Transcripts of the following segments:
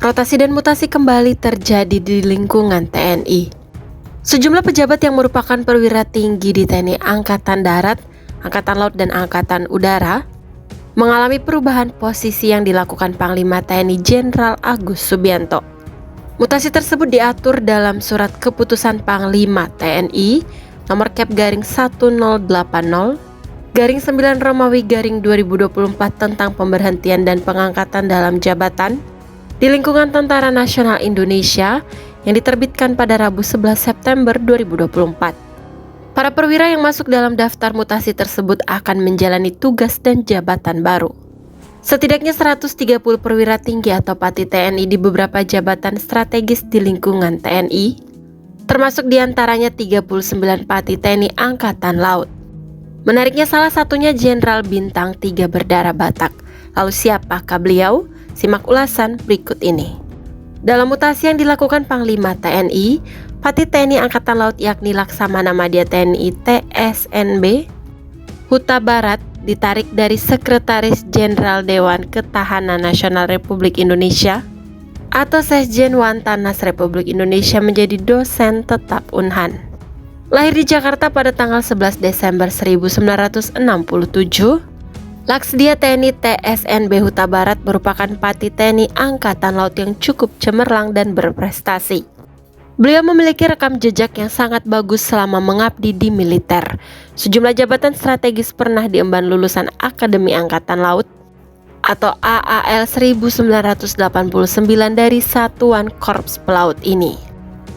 Rotasi dan mutasi kembali terjadi di lingkungan TNI. Sejumlah pejabat yang merupakan perwira tinggi di TNI Angkatan Darat, Angkatan Laut, dan Angkatan Udara mengalami perubahan posisi yang dilakukan Panglima TNI Jenderal Agus Subianto. Mutasi tersebut diatur dalam Surat Keputusan Panglima TNI nomor Kep/1080 /9 Romawi /2024 tentang pemberhentian dan pengangkatan dalam jabatan di lingkungan Tentara Nasional Indonesia yang diterbitkan pada Rabu 11 September 2024. Para perwira yang masuk dalam daftar mutasi tersebut akan menjalani tugas dan jabatan baru. Setidaknya 130 perwira tinggi atau Pati TNI di beberapa jabatan strategis di lingkungan TNI, termasuk diantaranya 39 Pati TNI Angkatan Laut. Menariknya salah satunya Jenderal Bintang 3 berdarah Batak. Lalu siapakah beliau? Simak ulasan berikut ini. Dalam mutasi yang dilakukan Panglima TNI, Pati TNI Angkatan Laut yakni Laksamana Madya TNI TSNB Huta Barat ditarik dari Sekretaris Jenderal Dewan Ketahanan Nasional Republik Indonesia atau Sekjen Wantanas Republik Indonesia menjadi dosen tetap Unhan. Lahir di Jakarta pada tanggal 11 Desember 1967, Laksdia TNI TSNB Huta Barat merupakan Pati TNI Angkatan Laut yang cukup cemerlang dan berprestasi. Beliau memiliki rekam jejak yang sangat bagus selama mengabdi di militer. Sejumlah jabatan strategis pernah diemban lulusan Akademi Angkatan Laut atau AAL 1989 dari Satuan Korps Pelaut ini.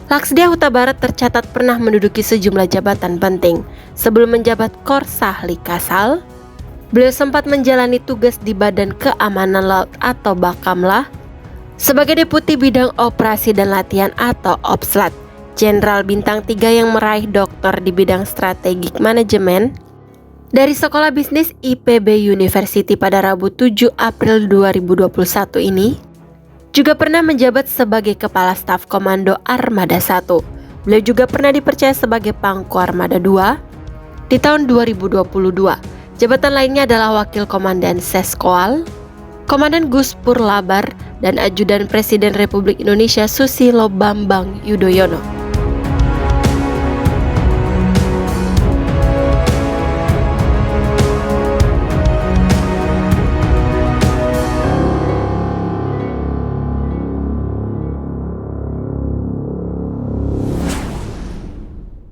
Laksdia Huta Barat tercatat pernah menduduki sejumlah jabatan penting. Sebelum menjabat Korsahli Kasal, beliau sempat menjalani tugas di Badan Keamanan Laut atau Bakamla sebagai Deputi Bidang Operasi dan Latihan atau Opslat. Jenderal Bintang 3 yang meraih doktor di bidang strategik manajemen dari Sekolah Bisnis IPB University pada Rabu 7 April 2021 ini juga pernah menjabat sebagai Kepala Staf Komando Armada 1. Beliau juga pernah dipercaya sebagai Pangku Armada 2 di tahun 2022. Jabatan lainnya adalah Wakil Komandan Seskoal, Komandan Guspur Labar, dan Ajudan Presiden Republik Indonesia Susilo Bambang Yudhoyono.